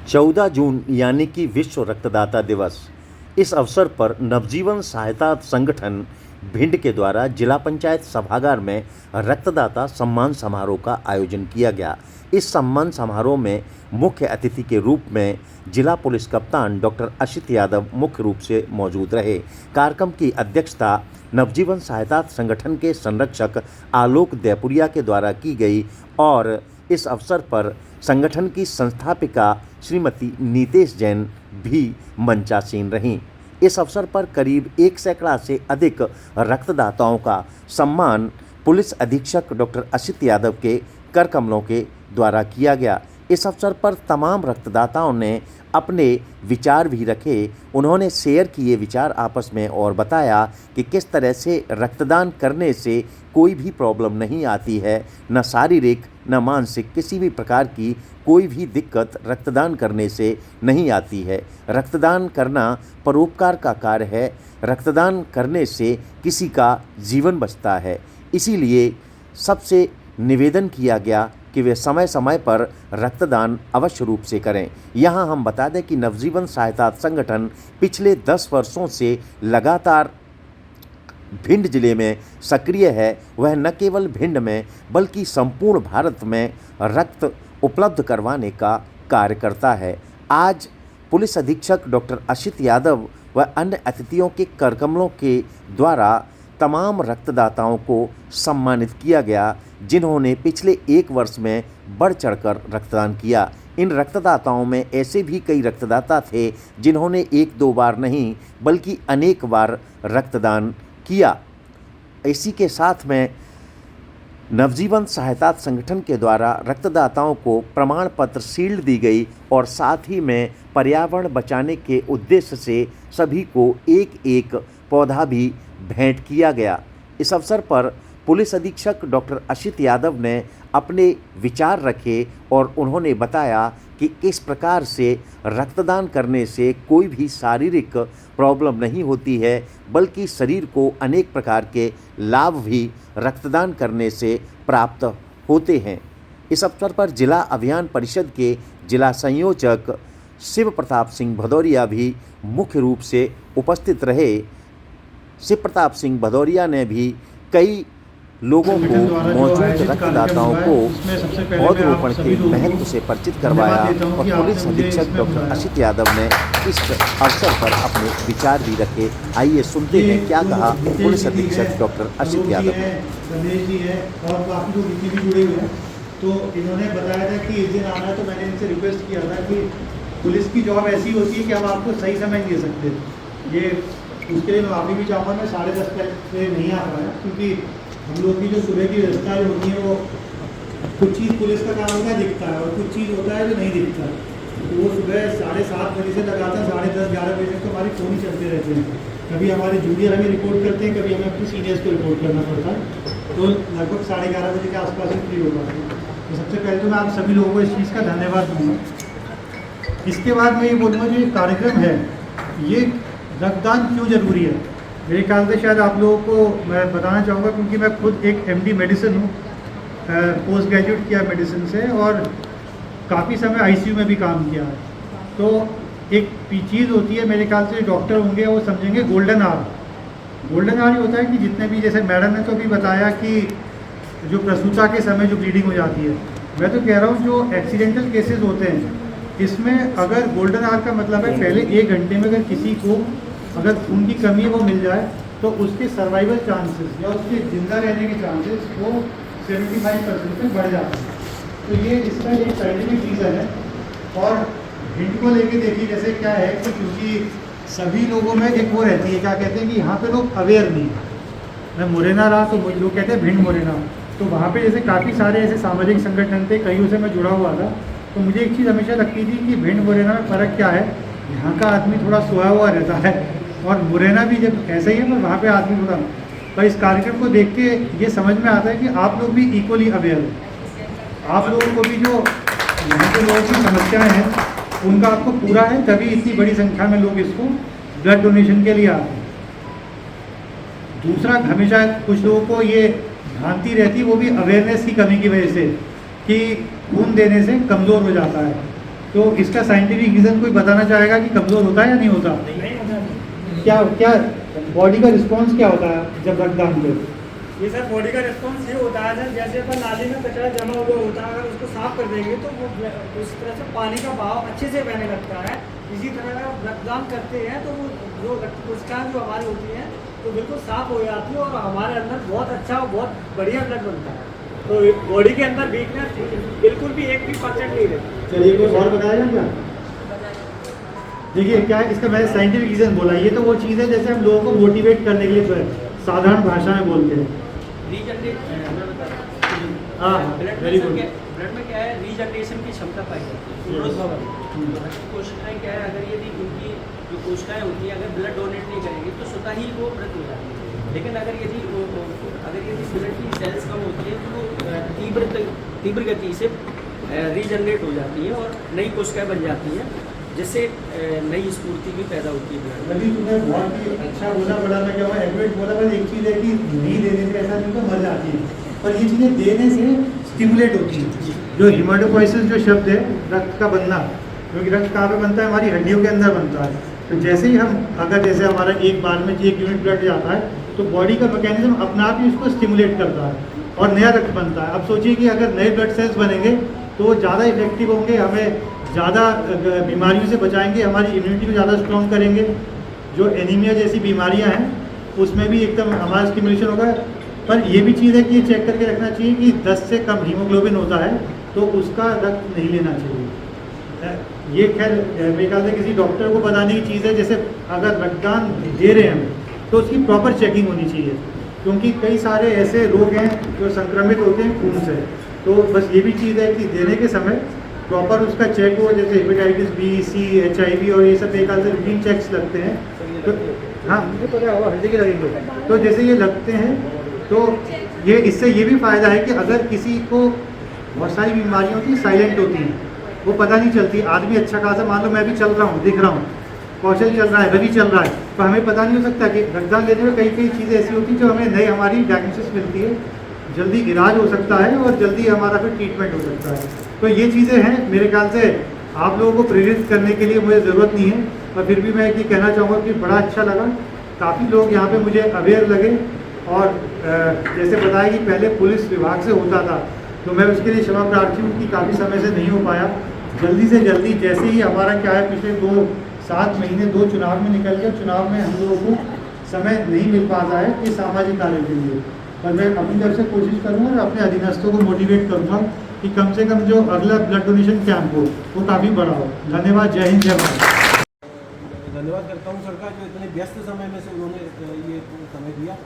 14 जून यानी कि विश्व रक्तदाता दिवस। इस अवसर पर नवजीवन सहायता संगठन भिंड के द्वारा जिला पंचायत सभागार में रक्तदाता सम्मान समारोह का आयोजन किया गया। इस सम्मान समारोह में मुख्य अतिथि के रूप में जिला पुलिस कप्तान डॉक्टर अशित यादव मुख्य रूप से मौजूद रहे। कार्यक्रम की अध्यक्षता नवजीवन सहायता संगठन के संरक्षक आलोक देपुरिया के द्वारा की गई और इस अवसर पर संगठन की संस्थापिका श्रीमती नीतेश जैन भी मंचासीन रहीं। इस अवसर पर करीब 1 सैकड़ा से अधिक रक्तदाताओं का सम्मान पुलिस अधीक्षक डॉक्टर अशित यादव के कर कमलों के द्वारा किया गया। इस अवसर पर तमाम रक्तदाताओं ने अपने विचार भी रखे। उन्होंने शेयर किए विचार आपस में और बताया कि किस तरह से रक्तदान करने से कोई भी प्रॉब्लम नहीं आती है, न शारीरिक न मानसिक किसी भी प्रकार की कोई भी दिक्कत रक्तदान करने से नहीं आती है। रक्तदान करना परोपकार का कार्य है। रक्तदान करने से किसी का जीवन बचता है। इसीलिए सबसे निवेदन किया गया कि वे समय समय पर रक्तदान अवश्य रूप से करें। यहाँ हम बता दें कि नवजीवन सहायता संगठन पिछले 10 वर्षों से लगातार भिंड जिले में सक्रिय है। वह न केवल भिंड में बल्कि संपूर्ण भारत में रक्त उपलब्ध करवाने का कार्य करता है। आज पुलिस अधीक्षक डॉक्टर अशित यादव व अन्य अतिथियों के करकमलों के द्वारा तमाम रक्तदाताओं को सम्मानित किया गया, जिन्होंने पिछले 1 वर्ष में बढ़ चढ़कर रक्तदान किया। इन रक्तदाताओं में ऐसे भी कई रक्तदाता थे जिन्होंने 1-2 बार नहीं बल्कि अनेक बार रक्तदान किया। इसी के साथ में नवजीवन सहायता संगठन के द्वारा रक्तदाताओं को प्रमाण पत्र शील्ड दी गई और साथ ही में पर्यावरण बचाने के उद्देश्य से सभी को एक पौधा भी भेंट किया गया। इस अवसर पर पुलिस अधीक्षक डॉक्टर अशित यादव ने अपने विचार रखे और उन्होंने बताया कि किस प्रकार से रक्तदान करने से कोई भी शारीरिक प्रॉब्लम नहीं होती है, बल्कि शरीर को अनेक प्रकार के लाभ भी रक्तदान करने से प्राप्त होते हैं। इस अवसर पर जिला अभियान परिषद के जिला संयोजक शिव प्रताप सिंह भदौरिया भी मुख्य रूप से उपस्थित रहे। शिव प्रताप सिंह भदौरिया ने भी कई लोगों को मौजूद रक्तदाताओं को पौधरोपण के महत्व से परिचित करवाया और पुलिस अधीक्षक डॉक्टर अशित यादव ने इस अवसर पर अपने विचार भी रखे। आइए सुनते हैं क्या कहा पुलिस अधीक्षक डॉक्टर अशित यादव ने। रमेश जी है और काफ़ी लोग इतने भी जुड़े हुए हैं, तो इन्होंने बताया था कि इस दिन आना है, तो मैंने इनसे रिक्वेस्ट किया था कि पुलिस की जॉब ऐसी होती है कि हम आपको सही समय नहीं दे सकते। ये उसके लिए मैं माफ़ी भी चाहूँगा, मैं 10:30 पे नहीं आ पाया, क्योंकि हम लोग की जो सुबह की व्यवस्था होती है वो कुछ चीज़ पुलिस का काम होता है दिखता है और कुछ चीज़ होता है जो नहीं दिखता है। तो वो सुबह 7:30 बजे से लगातार 10:30-11 बजे तक तो हमारी फ़ोन ही चलते रहते हैं। कभी हमारे जूनियर हमें रिपोर्ट करते हैं, कभी हमें अपने सीनियर्स को रिपोर्ट करना पड़ता है, तो लगभग 11:30 बजे के आसपास ही फ्री हो पाते हैं। तो सबसे पहले तो मैं आप सभी लोगों को इस चीज़ का धन्यवाद दूँगा। इसके बाद मैं ये बोलूँगा जो ये कार्यक्रम है, ये रक्तदान क्यों ज़रूरी है, मेरे ख्याल से शायद आप लोगों को मैं बताना चाहूँगा, क्योंकि मैं खुद एक MD मेडिसिन हूँ, पोस्ट ग्रेजुएट किया मेडिसिन से और काफ़ी समय ICU में भी काम किया है। तो एक चीज़ होती है, मेरे ख्याल से डॉक्टर होंगे वो समझेंगे गोल्डन आवर। गोल्डन आवर होता है कि जितने भी, जैसे मैडम ने तो भी बताया कि जो प्रसूता के समय जो ब्लीडिंग हो जाती है, मैं तो कह रहा हूँ जो एक्सीडेंटल केसेस होते हैं इसमें अगर गोल्डन आवर का मतलब है पहले 1 घंटे में अगर किसी को अगर खून की कमी है वो मिल जाए तो उसके सर्वाइवल चांसेस या उसके जिंदा रहने के चांसेस वो 75% तक बढ़ जाते हैं। तो ये इसका एक साइंटिफिक रीज़न है। और भिंड को लेके देखिए जैसे क्या है कि क्योंकि सभी लोगों में एक वो रहती है, क्या कहते हैं कि यहाँ पे लोग अवेयर नहीं है। मैं मुरैना रहा तो लोग कहते हैं भिंड मुरैना, तो वहाँ पे जैसे काफ़ी सारे ऐसे सामाजिक संगठन थे, कईयों से मैं जुड़ा हुआ था, तो मुझे एक चीज़ हमेशा लगती थी कि भिंड मुरैना में फ़र्क क्या है। यहाँ का आदमी थोड़ा सोया हुआ रहता है और मुरैना भी जब ऐसा ही है, पर वहाँ पे आदमी थोड़ा। पर इस कार्यक्रम को देख के ये समझ में आता है कि आप लोग भी इक्वली अवेयर हो। आप लोगों को भी जो यहाँ के लोगों की समस्याएं हैं उनका आपको पूरा है, तभी इतनी बड़ी संख्या में लोग इसको ब्लड डोनेशन के लिए आते हैं। दूसरा, हमेशा कुछ लोगों को ये भ्रांति रहती है, वो भी अवेयरनेस की कमी की वजह से, कि खून देने से कमज़ोर हो जाता है। तो इसका साइंटिफिक रीज़न कोई बताना चाहेगा कि कमज़ोर होता है या नहीं होता? नहीं होता। क्या क्या बॉडी का रिस्पॉन्स क्या होता है जब रक्तदान पे? ये सर बॉडी का रिस्पॉन्स ये होता है सर, जैसे अपन नाली में कचरा जमा हुआ होता है, अगर उसको साफ कर देंगे तो वो उस तरह से पानी का बहाव अच्छे से बहने लगता है। इसी तरह अगर रक्तदान करते हैं तो वो जो रक्त कोशिकाएं जो हमारी होती हैं तो बिल्कुल साफ हो जाती है और हमारे अंदर बहुत अच्छा और बहुत बढ़िया ब्लड बनता है। तो बॉडी के अंदर वीकनेस बिल्कुल भी 1% नहीं रहती। चलिए कोई और बताएगा क्या? देखिए क्या है, इसका मैंने साइंटिफिक रीज़न बोला, ये तो वो चीज़ है जैसे हम लोगों को मोटिवेट करने के लिए साधारण भाषा में बोलते हैं। हाँ वेरी गुड। ब्लड में क्या है, रीजनरेशन की क्षमता पाई जाती है, ग्रोथ भवन। कोशिकाएं क्या है, अगर यदि उनकी जो कोशिकाएं होती हैं अगर ब्लड डोनेट नहीं करेंगी तो स्वतः ही वो मृत हो जाती है। लेकिन अगर यदि ब्लड की सेल्स कम होती है तो वो तीव्र गति से रीजनरेट हो जाती है और नई कोशिकाएं बन जाती हैं, जिससे नई स्फूर्ति भी पैदा होती है ब्लड में। अभी तुमने बहुत ही अच्छा बोला, बड़ा मैं क्या हुआ एक्यूरेट बोला, बस एक चीज़ है कि नहीं देने से ऐसा नहीं तो मर जाती है, पर ये चीज़ें देने से स्टिमुलेट होती है। जो हिमाटोपोइसिस जो शब्द है रक्त का बनना, क्योंकि रक्त कहाँ पे बनता है, हमारी हड्डियों के अंदर बनता है। तो जैसे ही हम अगर जैसे हमारा एक बार में 1 यूनिट ब्लड जाता है तो बॉडी का मैकेनिज्म अपने आप ही उसको स्टिमुलेट करता है और नया रक्त बनता है। अब सोचिए कि अगर नए ब्लड सेल्स बनेंगे तो वो ज़्यादा इफेक्टिव होंगे, हमें ज़्यादा बीमारियों से बचाएंगे, हमारी इम्यूनिटी को ज़्यादा स्ट्रॉन्ग करेंगे। जो एनीमिया जैसी बीमारियां हैं उसमें भी एकदम हमारा स्टिमुलेशन होगा। पर ये भी चीज़ है कि ये चेक करके रखना चाहिए कि 10 से कम हीमोग्लोबिन होता है तो उसका रक्त नहीं लेना चाहिए। ये खैर मेरे ख्याल से किसी डॉक्टर को बताने की चीज़ है। जैसे अगर रक्तदान दे रहे हैं हम तो उसकी प्रॉपर चेकिंग होनी चाहिए, क्योंकि कई सारे ऐसे रोग हैं जो संक्रमित होते हैं खून से। तो बस ये भी चीज़ है कि देने के समय प्रॉपर उसका चेक हो, जैसे हेपेटाइटिस बी, सी, HIV और ये सब एक से रूटीन चेक्स लगते हैं। तो हाँ मुझे पता है हर जगह लगेंगे, तो जैसे ये लगते हैं तो ये इससे ये भी फ़ायदा है कि अगर किसी को बहुत सारी बीमारियाँ होती हैं साइलेंट होती हैं, वो पता नहीं चलती। आदमी अच्छा खासा, मान लो मैं भी चल रहा हूँ, दिख रहा हूँ, कौशल चल रहा है, रवि चल रहा है, तो हमें पता नहीं हो सकता कि रक्तदान लेने में कई चीज़ें ऐसी होती हैं जो हमें नई हमारी डायग्नोसिस मिलती है, जल्दी इलाज हो सकता है और जल्दी हमारा फिर ट्रीटमेंट हो सकता है। तो ये चीज़ें हैं, मेरे ख्याल से आप लोगों को प्रेरित करने के लिए मुझे ज़रूरत नहीं है, पर फिर भी मैं ये कहना चाहूँगा कि बड़ा अच्छा लगा, काफ़ी लोग यहाँ पे मुझे अवेयर लगे। और जैसे बताया कि पहले पुलिस विभाग से होता था, तो मैं उसके लिए क्षमा प्रार्थी हूँ कि काफ़ी समय से नहीं हो पाया। जल्दी से जल्दी, जैसे ही हमारा क्या है पिछले 7 महीने 2 चुनाव में निकल गया, चुनाव में हम लोगों को समय नहीं मिल पाता है कि सामाजिक कार्य के लिए, पर मैं अपनी तरफ से कोशिश करूँगा और अपने अधीनस्थों को मोटिवेट करूँगा कि कम से कम जो अगला ब्लड डोनेशन कैंप हो वो काफ़ी बड़ा हो। धन्यवाद। जय हिंद, जय भारत। धन्यवाद करता हूँ सरकार जो इतने व्यस्त समय में से उन्होंने ये समय दिया।